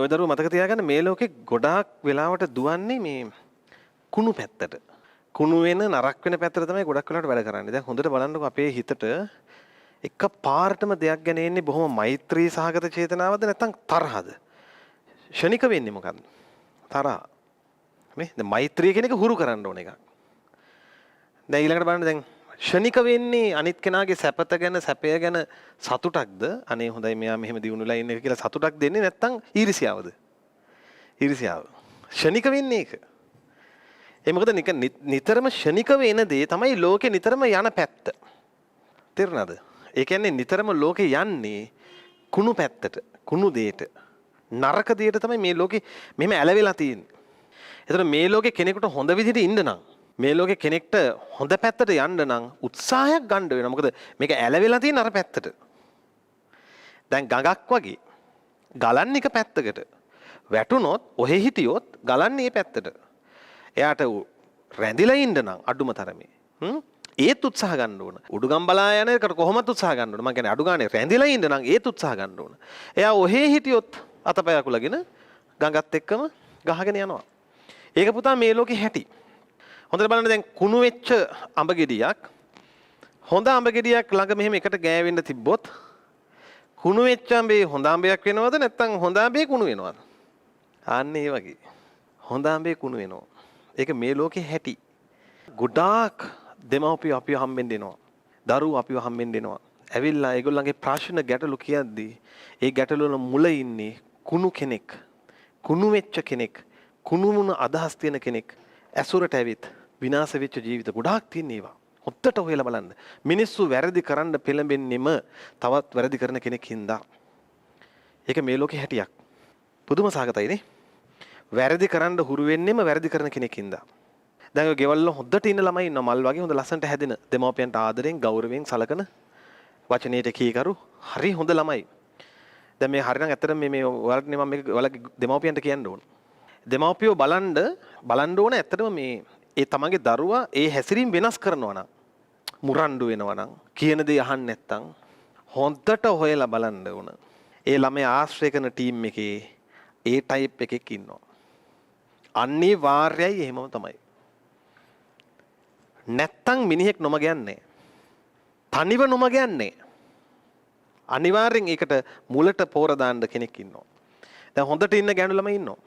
ඔය දරුවෝ මතක තියාගන්න මේ ලෝකේ ගොඩාක් වෙලාවට දුවන්නේ මේ කුණු පැත්තට. කුණු වෙන නරක වෙන පැත්තට තමයි ගොඩක් වෙලාවට වැඩ කරන්නේ. දැන් හොඳට බලන්නකෝ අපේ හිතට එක පාරටම දෙයක් ගැන එන්නේ බොහොම මෛත්‍රී සහගත චේතනාවද නැත්නම් තරහද? ෂණික වෙන්නේ මොකද්ද? තරහ. මේ දැන් මෛත්‍රිය කියන එක හුරු කරන්න ඕන එකක්. දැන් ඊළඟට බලන්න දැන් ෂණික වෙන්නේ අනිත් කෙනාගේ සැපත ගැන සැපය ගැන සතුටක්ද? අනේ හොඳයි මෙයා මෙහෙම දිනුනලා ඉන්නේ කියලා සතුටක් දෙන්නේ නැත්නම් ඊර්ෂ්‍යාවද? ඊර්ෂ්‍යාව. ෂණික වෙන්නේ ඒක. ඒ මොකද නිතරම ෂණික වෙන දේ තමයි ලෝකේ නිතරම යන පැත්ත. තේරුණාද? ඒ කියන්නේ නිතරම ලෝකේ යන්නේ කුණු පැත්තට, කුණු දෙයට. නරක දෙයට තමයි මේ ලෝකේ මෙහෙම ඇලවිලා තියෙන්නේ. ඒතර මේ ලෝකේ කෙනෙකුට හොඳ විදිහට ඉන්න නම් මේ ලෝකේ කෙනෙක්ට හොඳ පැත්තට යන්න නම් උත්සාහයක් ගන්න වෙනවා. මොකද මේක ඇලවිලා තියෙන අර පැත්තට. දැන් ගඟක් වගේ ගලන්නේ එක පැත්තකට. වැටුනොත් ඔහෙ හිටියොත් ගලන්නේ ඒ පැත්තට. එයාට රැඳිලා ඉන්න නම් අඩුම තරමේ. ඒත් උත්සාහ ගන්න ඕන. උඩුගම් බලා යන එකට කොහොමද උත්සාහ ගන්න ඕන? මම කියන්නේ අඩු ගානේ රැඳිලා ඉන්න නම් ඒත් උත්සාහ ගන්න ඕන. එයා ඔහෙ හිටියොත් අතපය අකුලගෙන ගඟත් එක්කම ගහගෙන යනවා. ඒක පුතා මේ ලෝකේ හැටි. හොඳට බලන්න දැන් කුණු වෙච්ච අඹ ගෙඩියක් හොඳ අඹ ගෙඩියක් ළඟ මෙහෙම එකට ගෑවෙන්න තිබ්බොත් කුණු වෙච්ච අඹේ හොඳ අඹයක් වෙනවද නැත්නම් හොඳ අඹේ කුණු වෙනවද? අන්න ඒ වගේ. හොඳ අඹේ කුණු වෙනවා. ඒක මේ ලෝකේ හැටි. ගොඩාක් දෙමව්පියෝ අපිව හම්බෙන්න එනවා. දරුවෝ අපිව හම්බෙන්න එනවා. ඇවිල්ලා ඒගොල්ලන්ගේ ප්‍රශ්න ගැටලු කියද්දී ඒ ගැටලු වල මුල ඉන්නේ කුණු කෙනෙක්. කුණු වෙච්ච කෙනෙක්. කුණු මුණ අදහස් තියෙන කෙනෙක්. ඇසුරට ඇවිත් විනාශ වෙච්ච ජීවිත ගොඩාක් තියෙන ඒවා. හොත්තට හොයලා බලන්න. මිනිස්සු වැරදි කරන්න පෙළඹෙන්නෙම තවත් වැරදි කරන කෙනෙක් හින්දා. ඒක මේ ලෝකේ හැටියක්. පුදුම සාගතයිනේ. වැරදි කරන්න හුරු වෙන්නෙම වැරදි කරන කෙනෙක් හින්දා. දැන් ඔය ගෙවල් වල හොද්දට ඉන්න ළමයි ඉන්නවා මල් වගේ හොඳ ලස්සනට හැදෙන දෙමව්පියන්ට ආදරෙන් ගෞරවයෙන් සලකන වචනේට කීකරු හරි හොඳ ළමයි. දැන් මේ හරිනම් ඇත්තටම මේ ඔයාලට මම මේක ඔයාලගේ දෙමව්පියන්ට කියන්න ඕන. දෙමව්පියෝ බලන්න ඕන ඇත්තටම මේ ඒ තමන්ගේ දරුවා ඒ හැසිරීම වෙනස් කරනවා නම් මුරණ්ඩු වෙනවා නම් කියන දේ අහන්න නැත්නම් හොද්දට හොයලා බලන්න ඕන. ඒ ළමයා ආශ්‍රය කරන ටීම් එකේ ඒ ටයිප් එකෙක් ඉන්නවා. අනිවාර්යයි එහෙමම තමයි. නැත්තම් මිනිහෙක් නොමග යන්නේ. තනිව නොමග යන්නේ. අනිවාර්යෙන් ඒකට මුලට පෝර දාන්න කෙනෙක් ඉන්නවා. දැන් හොඳට ඉන්න ගෑනු ළමයි ඉන්නවා.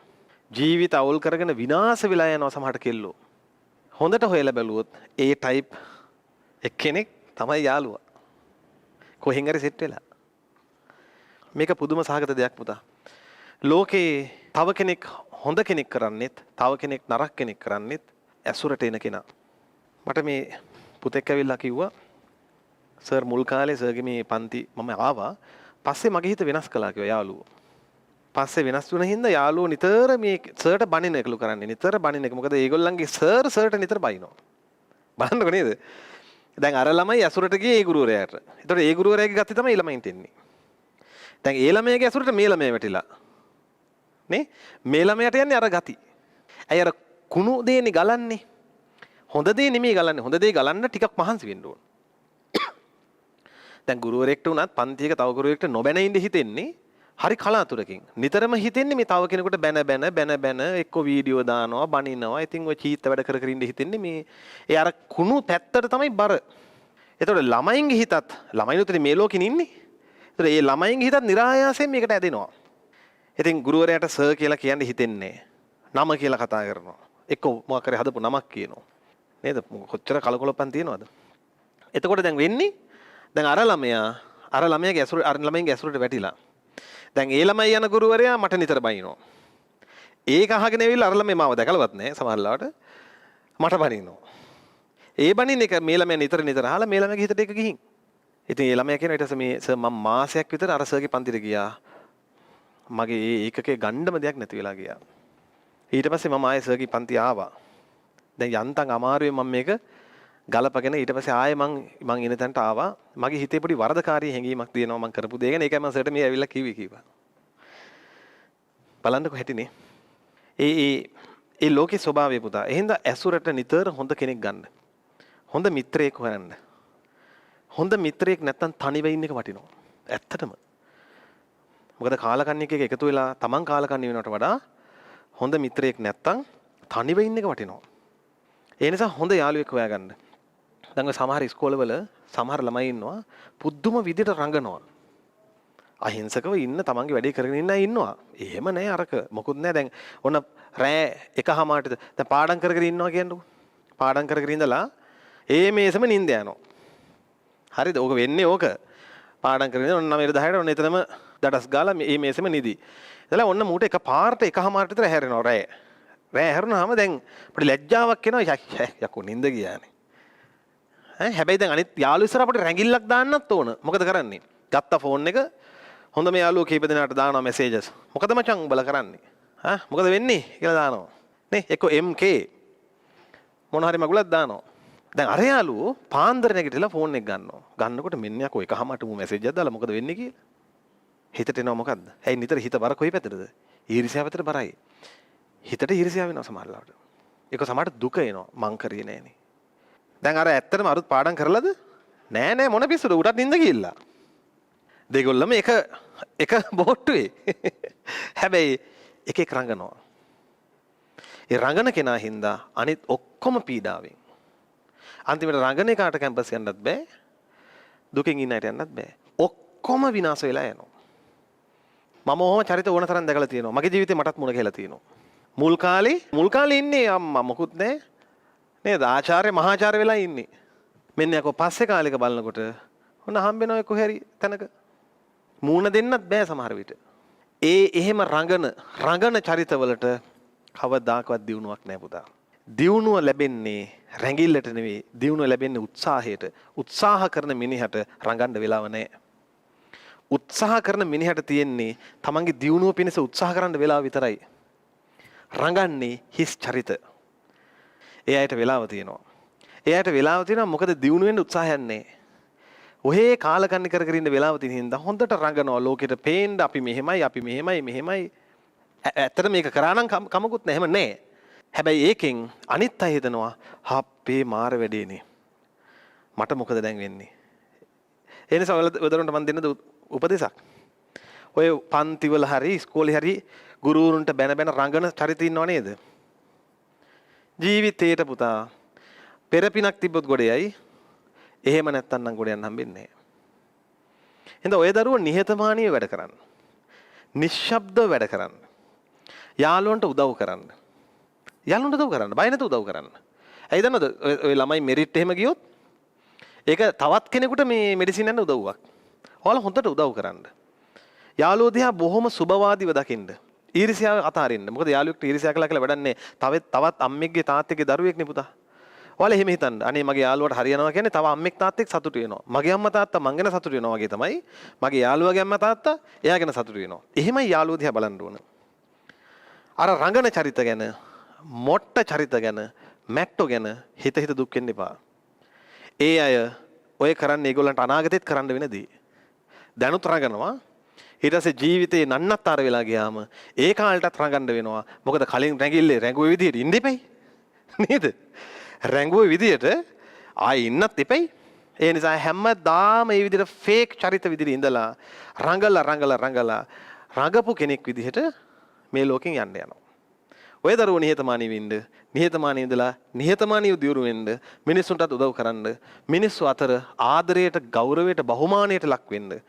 ජීවිත අවුල් කරගෙන විනාශ වෙලා යනවා සමහරට කෙල්ලෝ. හොඳට හොයලා බැලුවොත් ඒ ටයිප් එක්කෙනෙක් තමයි යාළුවා. කොහෙන් හරි සෙට් වෙලා. මේක පුදුම සහගත දෙයක් පුතා. ලෝකේ තව කෙනෙක් හොඳ කෙනෙක් කරන්නෙත් තව කෙනෙක් නරක කෙනෙක් කරන්නෙත් ඇසුරට එන කෙනා. මට මේ පුතෙක් ඇවිල්ලා කිව්වා සර් මුල් කාලේ සර්ගේ මේ පන්ති මම ආවා. පස්සේ මගේ හිත වෙනස් කළා කිව්වා යාළුවෝ. පස්සේ වෙනස් වුණ හින්දා යාළුවෝ නිතර මේ සර්ට බනින එකලු කරන්නේ. නිතර බනින එක. මොකද ඒගොල්ලන්ගේ සර්ට නිතර බනිනවා. බලන්නකො නේද? දැන් අර ළමයි ඇසුරට ගියේ ඒ ගුරුවරයාට. ඒතකොට ඒ ගුරුවරයාගේ ගත්තේ තමයි ඒ ළමයින්ට එන්නේ. දැන් ඒ ළමයාගේ ඇසුරට මේ ළමයා වැටිලා. නේ? මේ ළමයාට යන්නේ අර ගති. ඇයි අර කුණු දේනේ ගලන්නේ? හොඳ දේ නෙමෙයි ගලන්නේ. හොඳ දේ ගලන්න ටිකක් මහන්සි වෙන්න ඕන. දැන් ගුරුවරයෙක්ට උනත් පන්තියක තව ගුරුවරයෙක්ට නොබැන ඉඳ හිතෙන්නේ හරි කලාතුරකින්. නිතරම හිතෙන්නේ මේ තව කෙනෙකුට බැන එක්ක වීඩියෝ දානවා, බනිනවා. ඉතින් ඔය චීත්ත වැඩ කර කර ඉඳ හිතෙන්නේ මේ ඒ අර කුණු පැත්තට තමයි බර. ඒතකොට ළමයින්ගේ හිතත් ළමයිනුත් මේ ලෝකෙින් ඉන්නේ. ඒතකොට ඒ ළමයින්ගේ හිතත් નિરાයාසයෙන් මේකට ඇදෙනවා. ඉතින් ගුරුවරයාට සර් කියලා කියන්න හිතෙන්නේ නම කියලා කතා කරනවා. එක්ක මොකක් කරේ හදපු නමක් කියනවා. නේද? කොච්චර කලකොලපන් තියනවද? එතකොට දැන් වෙන්නේ දැන් අර ළමයාගේ ඇසුර අර ළමයින්ගේ ඇසුරට වැටිලා. දැන් ඒ ළමයි යන ගුරුවරයා මට නිතර බනිනවා. ඒක අහගෙන ඇවිල්ලා අර ළමයා මාව දැකලවත් නැහැ සමහරවිට මට බනිනවා. ඒ බනින එක මේ ළමයා නිතර අහලා මේ ළමයාගේ හිතට ඒක ගිහින්. ඉතින් ඒ ළමයා කියන ඊට පස්සේ මේ සර් මම මාසයක් විතර අර සර්ගේ පන්තිට ගියා. මගේ ඒකකේ ගණ්ඩම දෙයක් නැති වෙලා ගියා. ඊට පස්සේ මම ආයෙ සර්ගේ පන්ති ආවා. දැන් යන්තම් අමාරුවේ මම මේක ගලපගෙන ඊට පස්සේ ආයෙ මං එන තැනට ආවා. මගේ හිතේ පොඩි වරදකාරී හැඟීමක් තියෙනවා මං කරපු දේ ගැන. ඒකයි මම සර්ට මේ ඇවිල්ලා කිව්වා. බලන්නකො හැටිනේ. ඒ ලෝකේ ස්වභාවය පුතා. එහෙනම් ඇසුරට නිතර හොඳ කෙනෙක් ගන්න. හොඳ මිත්‍රයෙක් හොයන්න. හොඳ මිත්‍රයෙක් නැත්තම් තනිව ඉන්න එක වටිනවා. ඇත්තටම. මොකද කාලකන්ණියෙක් එක එකතු වෙලා තමන් කාලකන්ණි වෙනවට වඩා හොඳ මිත්‍රයෙක් නැත්තම් තනිව ඉන්න එක වටිනවා. ඒ නිසා හොඳ යාළුවෙක් හොයාගන්න. දැන් ඔය සමහර ඉස්කෝලවල සමහර ළමයි ඉන්නවා පුදුම විදිහට රඟනවා. අහිංසකව ඉන්න තමන්ගේ වැඩේ කරගෙන ඉන්න අය ඉන්නවා. එහෙම නෑ අරක. මොකුත් නෑ. දැන් ඔන්න රෑ 1:00ට දැන් පාඩම් කරගෙන ඉන්නවා කියන්නකෝ. පාඩම් කරගෙන ඉඳලා මේසෙම නිින්ද යනවා. හරිද? ඕක වෙන්නේ ඕක. පාඩම් කරගෙන ඔන්න 9:10ට ඔන්න එතනම දඩස් ගාලා මේසෙම නිදි. එතලා ඔන්න මූට එකපාරට 1:00ට විතර හැරෙනවා රෑ. රෑ හැරුණාම දැන් අපිට ලැජ්ජාවක් එනවා. යකෝ නිින්ද ගියානේ. හැබැයි දැන් අනිත් යාළුවෝ ඉස්සර අපිට රැඟිල්ලක් දාන්නත් ඕන. මොකද කරන්නේ? ගත්ත ෆෝන් එක හොඳ මේ යාළුවෝ කීප දෙනාට දානවා මෙසේජස්. මොකද මචං උඹලා කරන්නේ? මොකද වෙන්නේ කියලා දානවා. නේ එක්ක MK මොන හරි මගුලක් දානවා. දැන් අර යාළුවෝ පාන්දර නැගිටලා ෆෝන් එක ගන්නවා. ගන්නකොට මෙන්න යකෝ 1:00ට මු මෙසේජ් එකක් දාලා මොකද වෙන්නේ කියලා. හිතට එනවා මොකද්ද? ඇයි නිතර හිත බර කොයි පැත්තටද? ඊර්ෂ්‍යාව පැත්තට බරයි. හිතට ඊර්ෂ්‍යාව වෙනවා සමහරවිට. ඒක සමහරට දුක එනවා. මං කරේ නෑනේ. දැන් අර ඇත්තටම අරුත් පාඩම් කරලාද? නෑ මොන පිස්සුද? උටත් නින්ද ගිහිල්ලා. දෙගොල්ලම එක බෝට්ටුවේ. හැබැයි එක රඟනවා. ඒ රඟන කෙනා හින්දා අනිත් ඔක්කොම පීඩාවෙන්. අන්තිමට රඟන එකාට කැම්පස් යන්නත් බෑ. දුකෙන් ඉන්න අයට යන්නත් බෑ. ඔක්කොම විනාශ වෙලා යනවා. මම ඔහොම චරිත ඕන තරම් දැකලා තියෙනවා. මගේ ජීවිතේ මටත් මුණ ගැහිලා තියෙනවා. මුල් කාලේ ඉන්නේ අම්මා මොකුත් නෑ. නේද? ආචාර්ය මහාචාර්ය වෙලා ඉන්නේ. මෙන්න යකෝ පස්සේ කාලෙක බලනකොට ඔන්න හම්බෙනවා කොහේ හරි තැනක. මූණ දෙන්නත් බෑ සමහර විට. එහෙම රඟන චරිතවලට කවදාකවත් දියුණුවක් නෑ පුතා. දියුණුව ලැබෙන්නේ රැඟිල්ලට නෙවෙයි. දියුණුව ලැබෙන්නේ උත්සාහයට. උත්සාහ කරන මිනිහට රඟන්න වෙලාව නෑ. උත්සාහ කරන මිනිහට තියෙන්නේ තමන්ගේ දියුණුව පිණිස උත්සාහ කරන්න වෙලාව විතරයි. රඟන්නේ හිස් චරිත. ඒ අයට වෙලාව තියෙනවා. මොකද දියුණු වෙන්න උත්සාහයක් නැහැ. ඔහේ කාලකන්ණි කර ඉන්න වෙලාව තියෙන හින්දා හොඳට රඟනවා ලෝකෙට පේන්න අපි මෙහෙමයි. ඇත්තට මේක කරා නම් කමකුත් නැහැ. එහෙම නැහැ. හැබැයි ඒකෙන් අනිත් අය හිතනවා හප්පේ මාර වැඩේනේ. මට මොකද දැන් වෙන්නේ? ඒ නිසා ඔයදරුන්ට මම දෙන්න උපදේශක්. ඔය පන්තිවල හරි ඉස්කෝලේ හරි ගුරුවරුන්ට බැන රඟන චරිත ඉන්නව නේද? ජීවිතේට පුතා පෙරපිනක් තිබ්බොත් ගොඩේයි. එහෙම නැත්තම් නම් ගොඩ යන්න හම්බෙන්නේ නැහැ. එහෙනම් ඔය දරුවෝ නිහතමානීව වැඩ කරන්න. නිශ්ශබ්දව වැඩ කරන්න. යාළුවන්ට උදව් කරන්න. බය නැතුව උදව් කරන්න. ඇයි දන්නවද? ඔය ළමයි මෙරිට් එහෙම ගියොත් ඒක තවත් කෙනෙකුට මේ මෙඩිසින් යන උදව්වක්. ඔයාලා හොඳට උදව් කරන්න. යාළුවෝ දිහා බොහොම සුබවාදීව දකින්න. ඊර්ෂ්‍යාව අතාරින්න. මොකද යාළුවෙක්ට ඊර්ෂ්‍යා කළා කියලා වැඩක් නැහැ. තවත් අම්මෙක්ගේ තාත්තෙක්ගේ දරුවෙක් නේ පුතා. ඔයාලා එහෙම හිතන්න. අනේ මගේ යාළුවාට හරියනවා කියන්නේ තව අම්මෙක් තාත්තෙක් සතුටු වෙනවා. මගේ අම්මා තාත්තා මං ගැන සතුටු වෙනවා වගේ තමයි. මගේ යාළුවාගේ අම්මා තාත්තා එයා ගැන සතුටු වෙනවා. එහෙමයි යාළුවෝ දිහා බලන්න ඕන. අර රඟන චරිත ගැන, මොට්ට චරිත ගැන, මැට්ටෝ ගැන හිත දුක් වෙන්න එපා. ඒ අය ඔය කරන්නේ ඒගොල්ලන්ට අනාගතෙත් කරන්න වෙන දේ. දැනුත් රඟනවා. ඊට පස්සේ ජීවිතේ නන්නත්තර වෙලා ගියාම ඒ කාලටත් රඟන්න වෙනවා. මොකද කලින් රැඟිල්ලේ රැඟුවේ විදියට ඉන්න එපයි. නේද? රැඟුවේ විදියට ආයෙ ඉන්නත් එපයි. ඒ නිසා හැමදාම මේ විදියට ෆේක් චරිත විදියට ඉඳලා රඟපු කෙනෙක් විදියට මේ ලෝකෙන් යන්න යනවා. ඔය දරුවෝ නිහතමානීව ඉන්න, නිහතමානී ඉඳලා නිහතමානීව දියුණු වෙන්න, මිනිස්සුන්ටත් උදව් කරන්න, මිනිස්සු අතර ආදරයට, ගෞරවයට, බහුමානයට ලක් වෙන්න